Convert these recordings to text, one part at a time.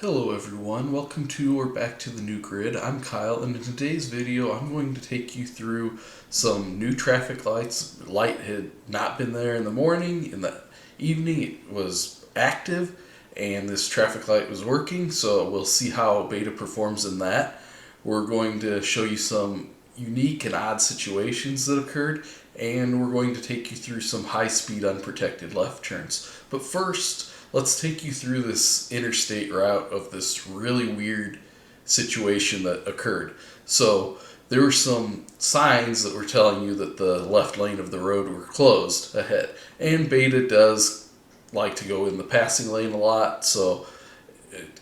Hello everyone, welcome to or back to the new grid. I'm Kyle, and in today's video I'm going to take you through some new traffic lights. Light had not been there in the morning. In the evening it was active and this traffic light was working, so we'll see how beta performs in that. We're going to show you some unique and odd situations that occurred, and we're going to take you through some high-speed unprotected left turns. But first, let's take you through this interstate route of this really weird situation that occurred. So there were some signs that were telling you that the left lane of the road were closed ahead. And beta does like to go in the passing lane a lot, so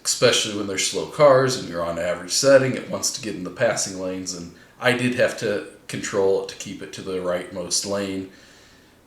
especially when there's slow cars and you're on average setting, it wants to get in the passing lanes, and I did have to control it to keep it to the rightmost lane.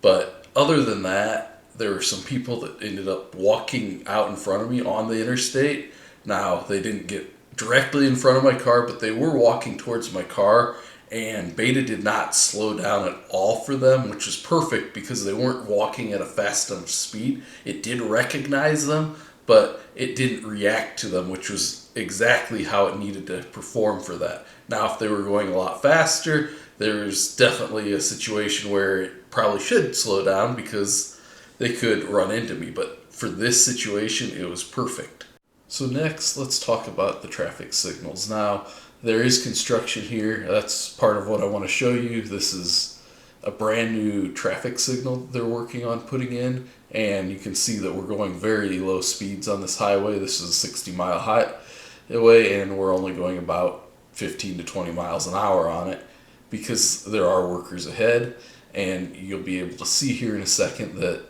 But other than that, there were some people that ended up walking out in front of me on the interstate. Now, they didn't get directly in front of my car, but they were walking towards my car, and beta did not slow down at all for them, which was perfect because they weren't walking at a fast enough speed. It did recognize them, but it didn't react to them, which was exactly how it needed to perform for that. Now, if they were going a lot faster, there's definitely a situation where it probably should slow down because they could run into me, but for this situation, it was perfect. So next, let's talk about the traffic signals. Now, there is construction here. That's part of what I want to show you. This is a brand new traffic signal they're working on putting in, and you can see that we're going very low speeds on this highway. This is a 60-mile highway, and we're only going about 15 to 20 miles an hour on it because there are workers ahead, and you'll be able to see here in a second that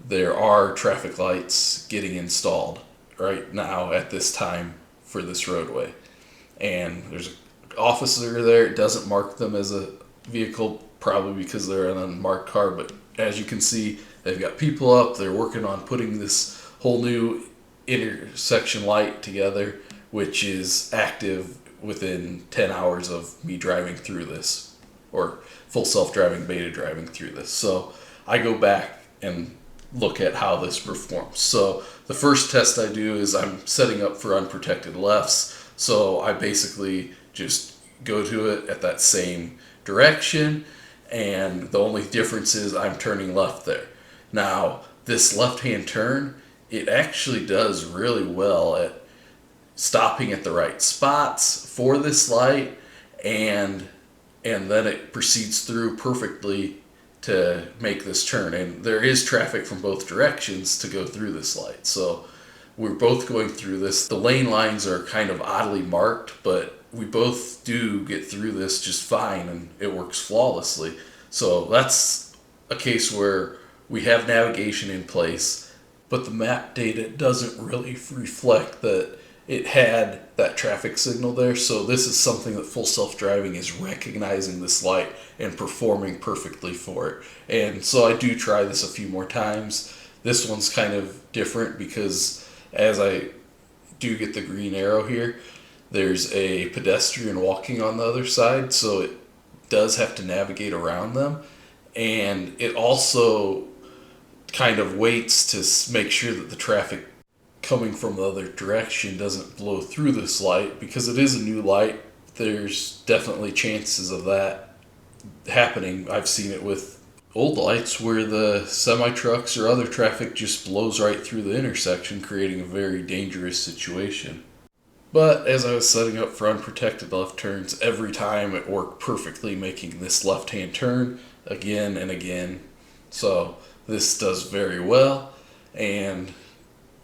there are traffic lights getting installed right now at this time for this roadway. And there's an officer there. It doesn't mark them as a vehicle, probably because they're an unmarked car, but as you can see, they've got people up. They're working on putting this whole new intersection light together, which is active within 10 hours of me driving through this, or full self-driving beta driving through this. So I go back and look at how this performs. So the first test I do is I'm setting up for unprotected lefts. So I basically just go to it at that same direction, and the only difference is I'm turning left there. Now, this left-hand turn, it actually does really well at stopping at the right spots for this light, and then it proceeds through perfectly to make this turn. And there is traffic from both directions to go through this light. So we're both going through this. The lane lines are kind of oddly marked, but we both do get through this just fine, and it works flawlessly. So that's a case where we have navigation in place, but the map data doesn't really reflect that it had that traffic signal there. So this is something that full self-driving is recognizing this light and performing perfectly for it. And so I do try this a few more times. This one's kind of different because as I do get the green arrow here, there's a pedestrian walking on the other side, so it does have to navigate around them. And it also kind of waits to make sure that the traffic coming from the other direction doesn't blow through this light. Because it is a new light, there's definitely chances of that happening. I've seen it with old lights where the semi-trucks or other traffic just blows right through the intersection, creating a very dangerous situation. But as I was setting up for unprotected left turns, every time it worked perfectly, making this left-hand turn again and again. So this does very well, and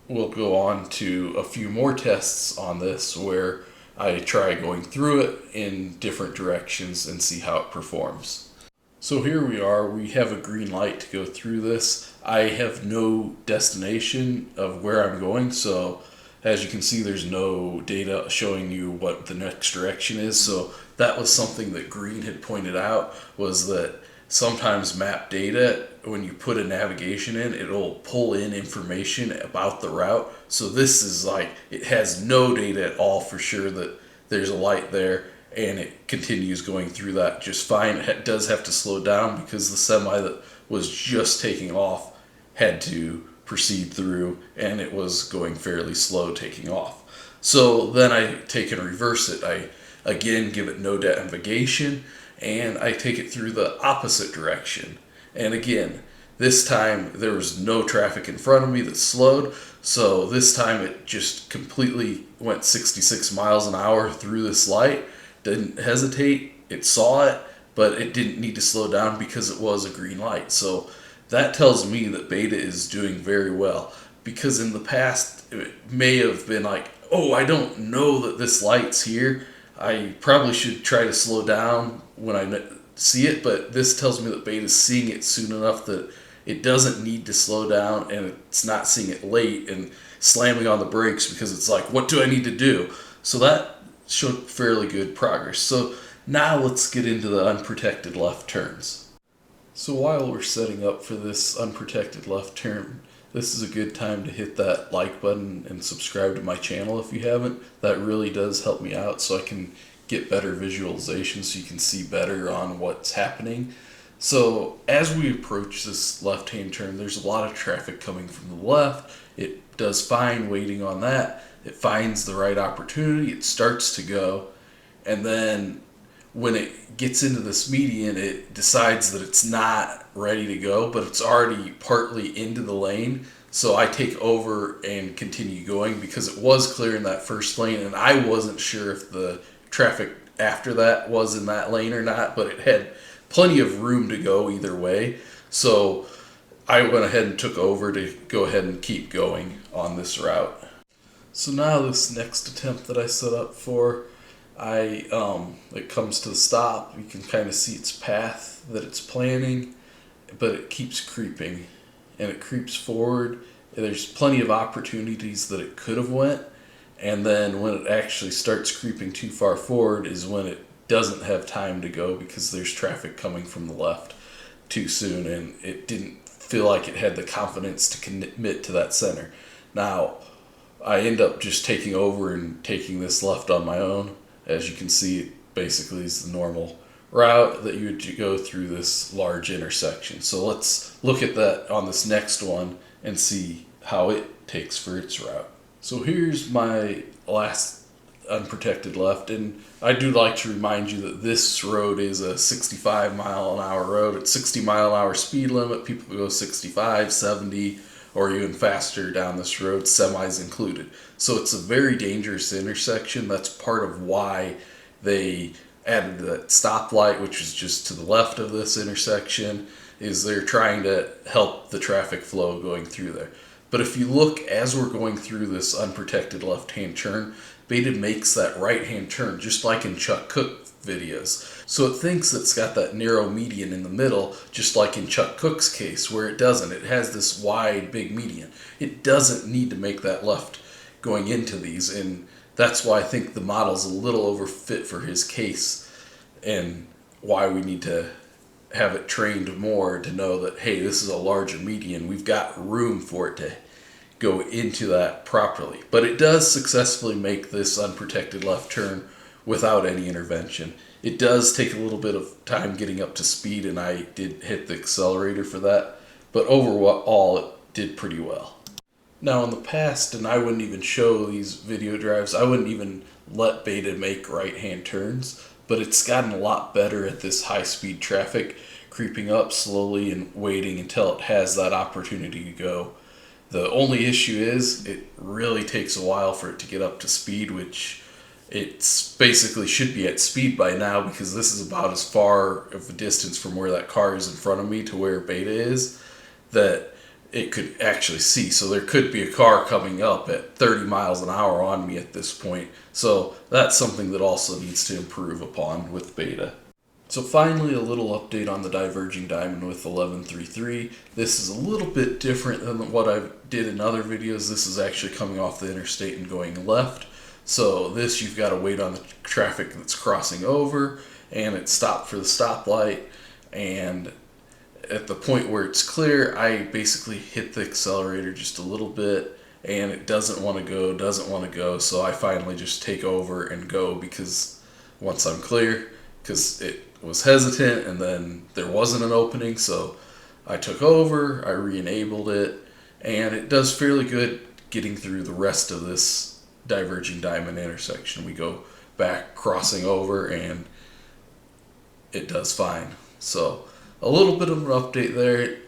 we'll go on to a few more tests on this where I try going through it in different directions and see how it performs. So here we are. We have a green light to go through this. I have no destination of where I'm going, so as you can see, there's no data showing you what the next direction is. So that was something that Green had pointed out, was that sometimes map data, when you put a navigation in, it'll pull in information about the route. So this is like, it has no data at all for sure that there's a light there, and it continues going through that just fine. It does have to slow down because the semi that was just taking off had to proceed through, and it was going fairly slow taking off. So then I take and reverse it. I again give it no navigation, and I take it through the opposite direction. And again, this time there was no traffic in front of me that slowed, so this time it just completely went 66 miles an hour through this light. Didn't hesitate, it saw it, but it didn't need to slow down because it was a green light. So that tells me that beta is doing very well, because in the past it may have been like, oh, I don't know that this light's here, I probably should try to slow down when I see it, but this tells me that beta's seeing it soon enough that it doesn't need to slow down, and it's not seeing it late and slamming on the brakes because it's like, what do I need to do? So that showed fairly good progress. So now let's get into the unprotected left turns. So while we're setting up for this unprotected left turn, this is a good time to hit that like button and subscribe to my channel if you haven't. That really does help me out so I can get better visualization so you can see better on what's happening. So as we approach this left-hand turn, there's a lot of traffic coming from the left. It does fine waiting on that. It finds the right opportunity. It starts to go. And then when it gets into this median, it decides that it's not ready to go, but it's already partly into the lane. So I take over and continue going because it was clear in that first lane, and I wasn't sure if the traffic after that was in that lane or not, but it had plenty of room to go either way. So I went ahead and took over to go ahead and keep going on this route. So now this next attempt that I set up for, it comes to the stop. You can kind of see its path that it's planning, but it keeps creeping, and it creeps forward. There's plenty of opportunities that it could have went, and then when it actually starts creeping too far forward is when it doesn't have time to go because there's traffic coming from the left too soon, and it didn't feel like it had the confidence to commit to that center. Now, I end up just taking over and taking this left on my own. As you can see, it basically is the normal route that you would go through this large intersection. So let's look at that on this next one and see how it takes for its route. So here's my last unprotected left, and I do like to remind you that this road is a 65 mile an hour road. It's 60 mile an hour speed limit. People go 65, 70, or even faster down this road, semis included. So it's a very dangerous intersection. That's part of why they added that stoplight, which is just to the left of this intersection, is they're trying to help the traffic flow going through there. But if you look as we're going through this unprotected left-hand turn, beta makes that right-hand turn, just like in Chuck Cook videos. So it thinks it's got that narrow median in the middle, just like in Chuck Cook's case, where it doesn't. It has this wide, big median. It doesn't need to make that left going into these, and that's why I think the model's a little overfit for his case, and why we need to have it trained more to know that, hey, this is a larger median. We've got room for it to go into that properly. But it does successfully make this unprotected left turn without any intervention. It does take a little bit of time getting up to speed, and I did hit the accelerator for that, but overall it did pretty well. Now in the past, and I wouldn't even show these video drives, I wouldn't even let beta make right-hand turns, but it's gotten a lot better at this high-speed traffic, creeping up slowly and waiting until it has that opportunity to go. The only issue is it really takes a while for it to get up to speed, which it's basically should be at speed by now, because this is about as far of a distance from where that car is in front of me to where beta is that it could actually see. So there could be a car coming up at 30 miles an hour on me at this point. So that's something that also needs to improve upon with beta. So finally, a little update on the Diverging Diamond with 11.3.3. This is a little bit different than what I did in other videos. This is actually coming off the interstate and going left. So this, you've got to wait on the traffic that's crossing over, and it stopped for the stoplight, and at the point where it's clear, I basically hit the accelerator just a little bit, and it doesn't want to go, so I finally just take over and go, because once I'm clear, because it was hesitant and then there wasn't an opening, so I took over, I re-enabled it, and it does fairly good getting through the rest of this Diverging Diamond intersection. We go back crossing over and it does fine. So a little bit of an update there. It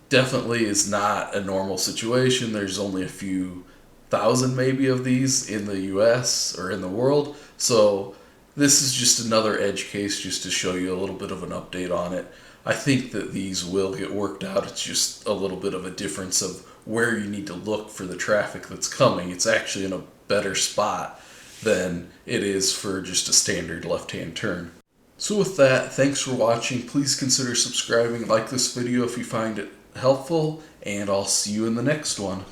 definitely is not a normal situation. There's only a few thousand maybe of these in the US or in the world. So this is just another edge case just to show you a little bit of an update on it. I think that these will get worked out. It's just a little bit of a difference of where you need to look for the traffic that's coming. It's actually in a better spot than it is for just a standard left-hand turn. So with that, thanks for watching. Please consider subscribing, like this video if you find it helpful, and I'll see you in the next one.